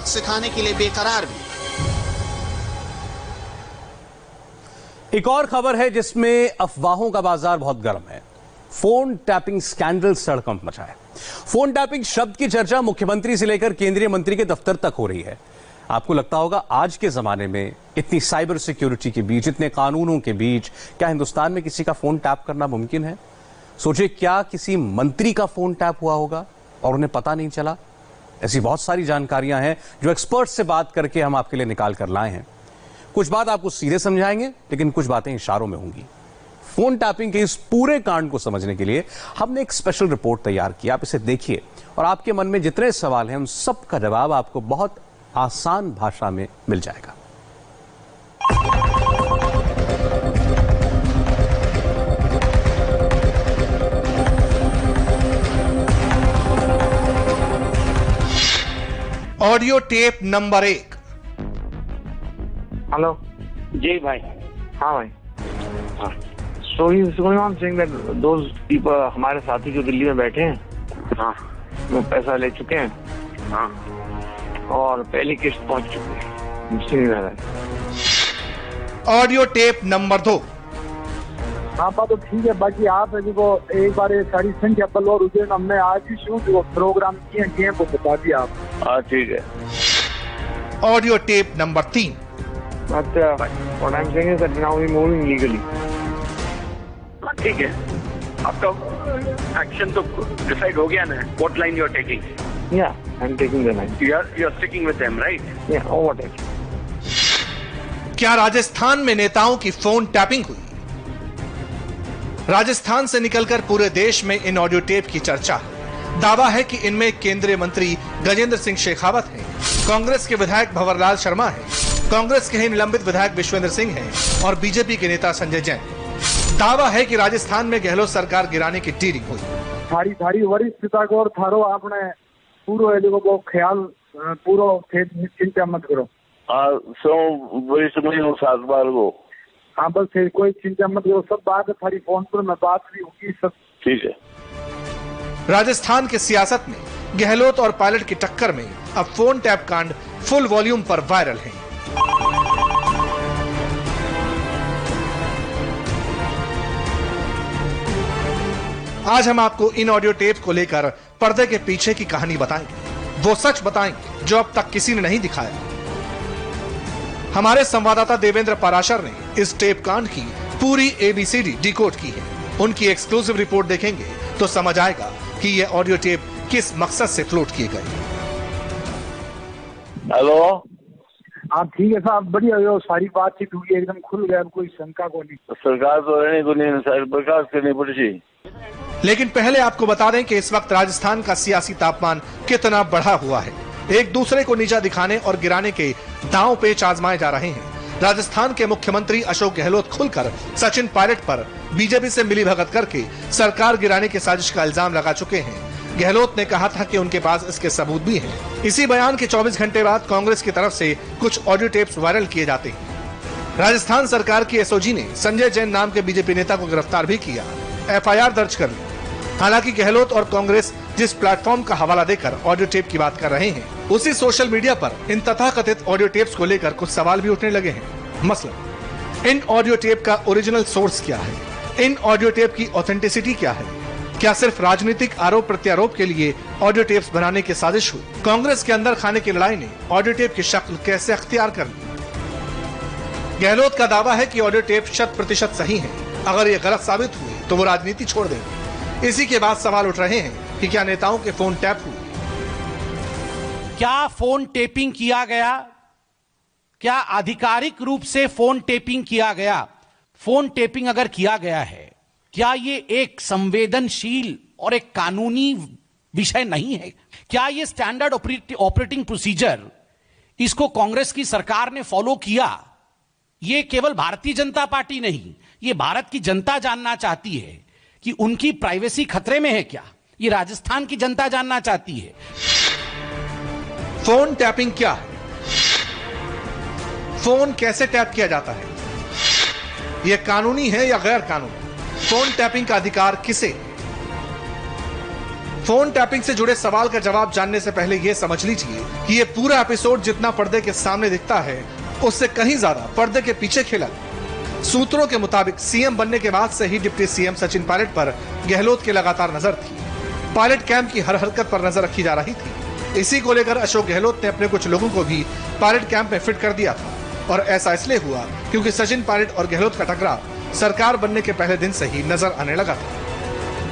सिखाने के लिए बेकरार भी। एक और खबर है जिसमें अफवाहों का बाजार बहुत गर्म है। फोन टैपिंग स्कैंडल सड़कों पर मचा है। फोन टैपिंग शब्द की चर्चा मुख्यमंत्री से लेकर केंद्रीय मंत्री के दफ्तर तक हो रही है। आपको लगता होगा आज के जमाने में इतनी साइबर सिक्योरिटी के बीच, इतने कानूनों के बीच, क्या हिंदुस्तान में किसी का फोन टैप करना मुमकिन है? सोचिए, क्या किसी मंत्री का फोन टैप हुआ होगा और उन्हें पता नहीं चला? ऐसी बहुत सारी जानकारियां हैं जो एक्सपर्ट से बात करके हम आपके लिए निकाल कर लाए हैं। कुछ बात आपको सीधे समझाएंगे, लेकिन कुछ बातें इशारों में होंगी। फोन टैपिंग के इस पूरे कांड को समझने के लिए हमने एक स्पेशल रिपोर्ट तैयार की। आप इसे देखिए और आपके मन में जितने सवाल हैं उन सब का जवाब आपको बहुत आसान भाषा में मिल जाएगा। Audio tape number 1। हेलो जी भाई। हाँ भाई। हाँ, so he's going on saying that those people, हमारे साथी जो दिल्ली में बैठे हैं, हाँ वो पैसा ले चुके हैं, हाँ और पहली किस्त पहुंच चुकी है। मुझसे नहीं रह रहा है। Audio tape number 2। हाँ बात तो ठीक है, बाकी आप देखो एक बार ये सारी संख्या बल और उसे हमने आज ही शुरू जो प्रोग्राम किए हैं वो बता दिया आप। हाँ ठीक है। Audio tape number 3। But what I'm saying is that now we're moving legally. हाँ ठीक है, आपका एक्शन तो डिसाइड हो गया ना, what line you are taking? Yeah, I'm taking the line. You are sticking with them, right? Yeah, or whatever. क्या राजस्थान में नेताओं की फोन टैपिंग हुई? राजस्थान से निकलकर पूरे देश में इन ऑडियो टेप की चर्चा है। दावा है कि इनमें केंद्रीय मंत्री गजेंद्र सिंह शेखावत हैं, कांग्रेस के विधायक भंवरलाल शर्मा हैं, कांग्रेस के ही निलंबित विधायक विश्वेंद्र सिंह हैं और बीजेपी के नेता संजय जैन। दावा है कि राजस्थान में गहलोत सरकार गिराने की डीलिंग हुई। थारी वरिष्ठ पिता को और थारो आपने पूरो एलिको को ख्याल पूरो चिंता मत करो। वरिष्ठ में हूँ 7 बार को। हाँ बस कोई चिंता मत करो, सब बात थारी फोन पर मैं बात भी होगी सब। ठीक है। राजस्थान के सियासत में गहलोत और पायलट की टक्कर में अब फोन टैप कांड फुल वॉल्यूम पर वायरल है। आज हम आपको इन ऑडियो टेप को लेकर पर्दे के पीछे की कहानी बताएंगे, वो सच बताएंगे जो अब तक किसी ने नहीं दिखाया। हमारे संवाददाता देवेंद्र पाराशर ने इस टेप कांड की पूरी ABCD डिकोड की है। उनकी एक्सक्लूसिव रिपोर्ट देखेंगे तो समझ आएगा कि ये ऑडियो टेप किस मकसद से फ्लोट किए गए। हेलो, आप ठीक है साहब, बढ़िया हो, सारी बातचीत हुई एकदम खुल गया, कोई शंका को नहीं। सरकार तो रहने को नहीं, बर्खास्त करनी पड़ी। लेकिन पहले आपको बता दें कि इस वक्त राजस्थान का सियासी तापमान कितना बढ़ा हुआ है। एक दूसरे को नीचा दिखाने और गिराने के दांव पेच आजमाए जा रहे हैं। राजस्थान के मुख्यमंत्री अशोक गहलोत खुलकर सचिन पायलट पर बीजेपी से मिलीभगत करके सरकार गिराने की साजिश का इल्जाम लगा चुके हैं। गहलोत ने कहा था कि उनके पास इसके सबूत भी हैं। इसी बयान के 24 घंटे बाद कांग्रेस की तरफ से कुछ ऑडियो टेप्स वायरल किए जाते हैं। राजस्थान सरकार की एसओजी ने संजय जैन नाम के बीजेपी नेता को गिरफ्तार भी किया, FIR दर्ज कर ली। हालांकि गहलोत और कांग्रेस जिस प्लेटफॉर्म का हवाला देकर ऑडियो टेप की बात कर रहे हैं, उसी सोशल मीडिया पर इन तथाकथित ऑडियो टेप्स को लेकर कुछ सवाल भी उठने लगे हैं। मसलन, इन ऑडियो टेप का ओरिजिनल सोर्स क्या है? इन ऑडियो टेप की ऑथेंटिसिटी क्या है? क्या सिर्फ राजनीतिक आरोप प्रत्यारोप के लिए ऑडियो टेप्स बनाने की साजिश हुई? कांग्रेस के अंदर खाने की लड़ाई ने ऑडियो टेप की शक्ल कैसे अख्तियार कर ली? गहलोत का दावा है कि ऑडियो टेप 100% सही है। अगर ये गलत साबित हुए तो वो राजनीति छोड़ देंगे। इसी के बाद सवाल उठ रहे हैं कि क्या नेताओं के फोन टैप हुए? क्या फोन टेपिंग किया गया? क्या आधिकारिक रूप से फोन टेपिंग किया गया? फोन टेपिंग अगर किया गया है, क्या ये एक संवेदनशील और एक कानूनी विषय नहीं है? क्या ये स्टैंडर्ड ऑपरेटिंग प्रोसीजर, इसको कांग्रेस की सरकार ने फॉलो किया? ये केवल भारतीय जनता पार्टी नहीं, ये भारत की जनता जानना चाहती है कि उनकी प्राइवेसी खतरे में है क्या? ये राजस्थान की जनता जानना चाहती है। फोन टैपिंग क्या है? फोन कैसे टैप किया जाता है? यह कानूनी है या गैर कानूनी? फोन टैपिंग का अधिकार किसे? फोन टैपिंग से जुड़े सवाल का जवाब जानने से पहले ये समझ लीजिए कि ये पूरा एपिसोड जितना पर्दे के सामने दिखता है उससे कहीं ज्यादा पर्दे के पीछे खेला। सूत्रों के मुताबिक सीएम बनने के बाद से ही डिप्टी सीएम सचिन पायलट पर गहलोत की लगातार नजर थी। पायलट कैंप की हर हरकत पर नजर रखी जा रही थी। इसी को लेकर अशोक गहलोत ने अपने कुछ लोगों को भी पायलट कैंप में फिट कर दिया था और ऐसा इसलिए हुआ क्योंकि सचिन पायलट और गहलोत का टकराव सरकार बनने के पहले दिन से ही नजर आने लगा था।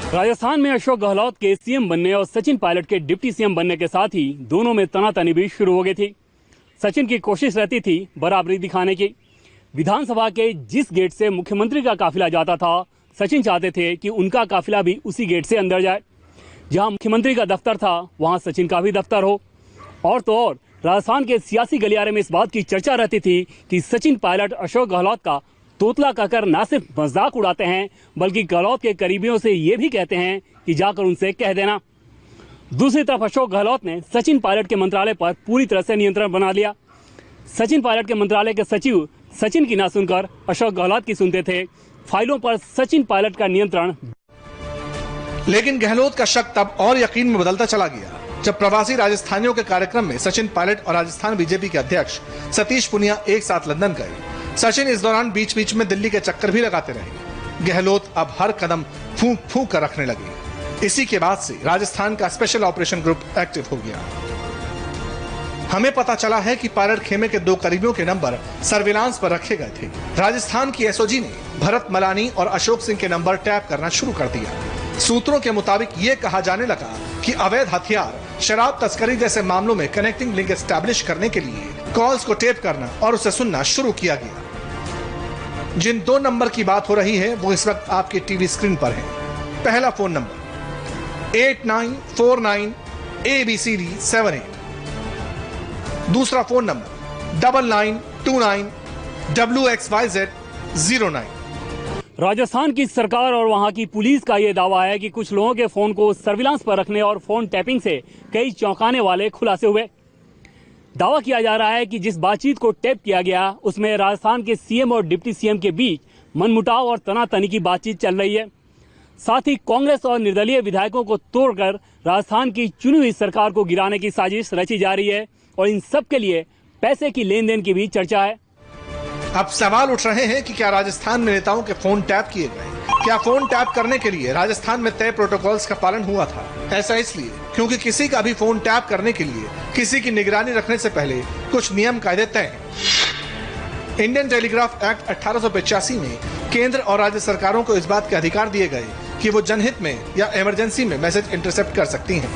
राजस्थान में अशोक गहलोत के सीएम बनने और सचिन पायलट के डिप्टी सीएम बनने के साथ ही दोनों में तनातनी भी शुरू हो गई थी। सचिन की कोशिश रहती थी बराबरी दिखाने की। विधानसभा के जिस गेट से मुख्यमंत्री का काफिला जाता था, सचिन चाहते थे कि उनका काफिला भी उसी गेट से अंदर जाए। जहां मुख्यमंत्री का दफ्तर था वहां सचिन का भी दफ्तर हो। और तो और राजस्थान के सियासी गलियारे में इस बात की चर्चा रहती थी कि सचिन पायलट अशोक गहलोत का तोतला कहकर न सिर्फ मजाक उड़ाते हैं बल्कि गहलोत के करीबियों से ये भी कहते हैं कि जाकर उनसे कह देना। दूसरी तरफ अशोक गहलोत ने सचिन पायलट के मंत्रालय पर पूरी तरह से नियंत्रण बना लिया। सचिन पायलट के मंत्रालय के सचिव सचिन की ना सुनकर अशोक गहलोत की सुनते थे। फाइलों पर सचिन पायलट का नियंत्रण। लेकिन गहलोत का शक तब और यकीन में बदलता चला गया जब प्रवासी राजस्थानियों के कार्यक्रम में सचिन पायलट और राजस्थान बीजेपी के अध्यक्ष सतीश पुनिया एक साथ लंदन गए। सचिन इस दौरान बीच बीच में दिल्ली के चक्कर भी लगाते रहे। गहलोत अब हर कदम फूंक फूंक कर रखने लगे। इसी के बाद से राजस्थान का स्पेशल ऑपरेशन ग्रुप एक्टिव हो गया। हमें पता चला है कि पायलट खेमे के 2 करीबियों के नंबर सर्विलांस पर रखे गए थे। राजस्थान की एसओजी ने भरत मलानी और अशोक सिंह के नंबर टैप करना शुरू कर दिया। सूत्रों के मुताबिक ये कहा जाने लगा कि अवैध हथियार, शराब तस्करी जैसे मामलों में कनेक्टिंग लिंक एस्टैब्लिश करने के लिए कॉल्स को टेप करना और उसे सुनना शुरू किया गया। जिन 2 नंबर की बात हो रही है वो इस वक्त आपके टीवी स्क्रीन पर है। पहला फोन नंबर 8949 ABCD 78। दूसरा फोन नंबर 9929 WXYZ 09। राजस्थान की सरकार और वहां की पुलिस का यह दावा है कि कुछ लोगों के फोन को सर्विलांस पर रखने और फोन टैपिंग से कई चौंकाने वाले खुलासे हुए। दावा किया जा रहा है कि जिस बातचीत को टैप किया गया उसमें राजस्थान के सीएम और डिप्टी सीएम के बीच मनमुटाव और तनातनी की बातचीत चल रही है। साथ ही कांग्रेस और निर्दलीय विधायकों को तोड़कर राजस्थान की चुनी हुई सरकार को गिराने की साजिश रची जा रही है और इन सब के लिए पैसे की लेन देन की भी चर्चा है। अब सवाल उठ रहे हैं कि क्या राजस्थान में नेताओं के फोन टैप किए गए? क्या फोन टैप करने के लिए राजस्थान में तय प्रोटोकॉल्स का पालन हुआ था? ऐसा इसलिए क्योंकि किसी का भी फोन टैप करने के लिए किसी की निगरानी रखने से पहले कुछ नियम कायदे तय हैं। इंडियन टेलीग्राफ एक्ट 1885 में केंद्र और राज्य सरकारों को इस बात के अधिकार दिए गए कि वो जनहित में या इमरजेंसी में मैसेज इंटरसेप्ट कर सकती हैं।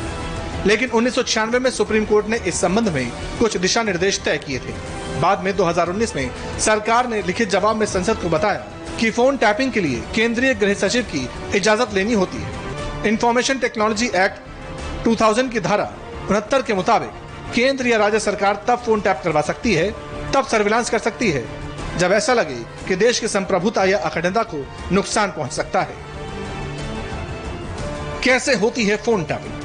लेकिन 1996 में सुप्रीम कोर्ट ने इस संबंध में कुछ दिशा निर्देश तय किए थे। बाद में 2019 में सरकार ने लिखित जवाब में संसद को बताया कि फोन टैपिंग के लिए केंद्रीय गृह सचिव की इजाजत लेनी होती है। इंफॉर्मेशन टेक्नोलॉजी एक्ट 2000 की धारा 69 के मुताबिक केंद्र या राज्य सरकार तब फोन टैप करवा सकती है, तब सर्विलांस कर सकती है जब ऐसा लगे कि देश की संप्रभुता या अखंडता को नुकसान पहुंच सकता है। कैसे होती है फोन टैपिंग?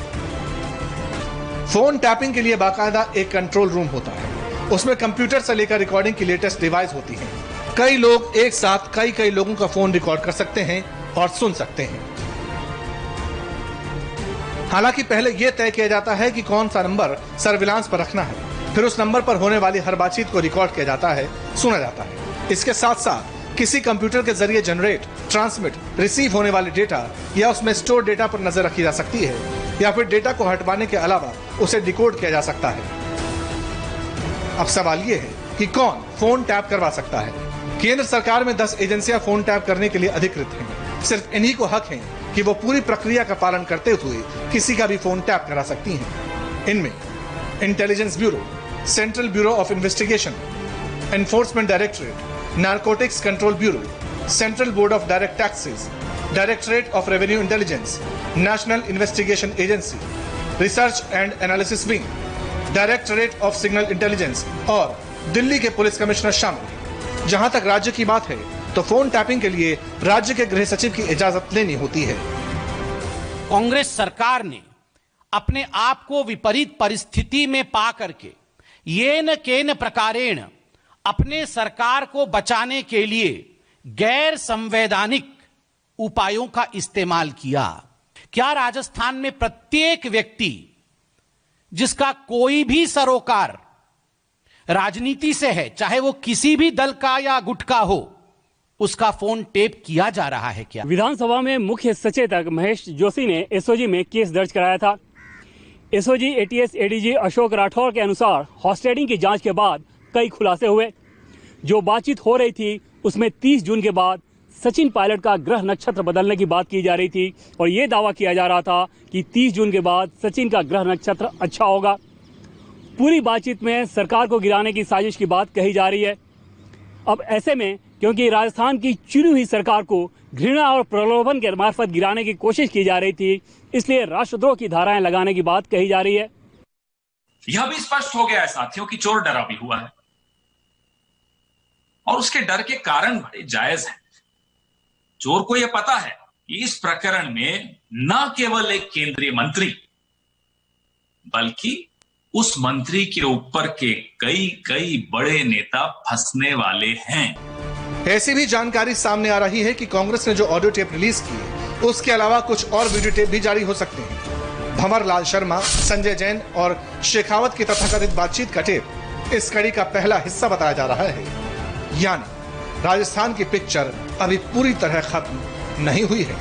फोन टैपिंग के लिए बाकायदा एक कंट्रोल रूम होता है। उसमें कंप्यूटर से लेकर रिकॉर्डिंग की लेटेस्ट डिवाइस होती है। कई लोग एक साथ कई लोगों का फोन रिकॉर्ड कर सकते हैं और सुन सकते हैं। हालांकि पहले यह तय किया जाता है कि कौन सा नंबर सर्विलांस पर रखना है, फिर उस नंबर पर होने वाली हर बातचीत को रिकॉर्ड किया जाता है, सुना जाता है। इसके साथ साथ किसी कंप्यूटर के जरिए जनरेट, ट्रांसमिट, रिसीव होने वाले डेटा या उसमें स्टोर डेटा पर नजर रखी जा सकती है या फिर डेटा को हटवाने के अलावा उसे डिकोड किया जा सकता है। अब सवाल यह है कि कौन फोन टैप करवा सकता है? केंद्र सरकार में 10 एजेंसियां फोन टैप करने के लिए अधिकृत हैं। सिर्फ इन्हीं को हक है कि वो पूरी प्रक्रिया का पालन करते हुए किसी का भी फोन टैप करा सकती हैं। इनमें intelligence bureau, central bureau of investigation, enforcement directorate, narcotics control bureau, central board of direct taxes, directorate of revenue intelligence, national investigation agency, research and analysis wing, directorate of signal intelligence और दिल्ली के police commissioner शामिल हैं। जहां तक राज्य की बात है तो फोन टैपिंग के लिए राज्य के गृह सचिव की इजाजत लेनी होती है। कांग्रेस सरकार ने अपने आप को विपरीत परिस्थिति में पा करके येन केन प्रकारेण अपने सरकार को बचाने के लिए गैर संवैधानिक उपायों का इस्तेमाल किया। क्या राजस्थान में प्रत्येक व्यक्ति जिसका कोई भी सरोकार राजनीति से है, चाहे वो किसी भी दल का या गुट का हो, उसका फोन टेप किया जा रहा है क्या? विधानसभा में मुख्य सचेतक महेश जोशी ने एसओजी में केस दर्ज कराया था। SOG ATS ADG Ashok Rathore के अनुसार हॉर्स ट्रेडिंग की जांच के बाद कई खुलासे हुए। जो बातचीत हो रही थी उसमें 30 जून के बाद सचिन पायलट का ग्रह नक्षत्र बदलने की बात की जा रही थी और ये दावा किया जा रहा था कि 30 जून के बाद सचिन का ग्रह नक्षत्र अच्छा होगा। पूरी बातचीत में सरकार को गिराने की साजिश की बात कही जा रही है। अब ऐसे में क्योंकि राजस्थान की चुनी हुई सरकार को घृणा और प्रलोभन के मार्फत गिराने की कोशिश की जा रही थी, इसलिए राष्ट्रद्रोह की धाराएं लगाने की बात कही जा रही है। यह भी स्पष्ट हो गया है साथियों कि चोर डरा भी हुआ है और उसके डर के कारण बड़े जायज हैं। चोर को यह पता है कि इस प्रकरण में न केवल एक केंद्रीय मंत्री बल्कि उस मंत्री के ऊपर के कई बड़े नेता फंसने वाले हैं। ऐसी भी जानकारी सामने आ रही है कि कांग्रेस ने जो ऑडियो टेप रिलीज की उसके अलावा कुछ और वीडियो टेप भी जारी हो सकते हैं। भंवर लाल शर्मा, संजय जैन और शेखावत की तथाकथित बातचीत का टेप इस कड़ी का पहला हिस्सा बताया जा रहा है। यानी राजस्थान की पिक्चर अभी पूरी तरह खत्म नहीं हुई है।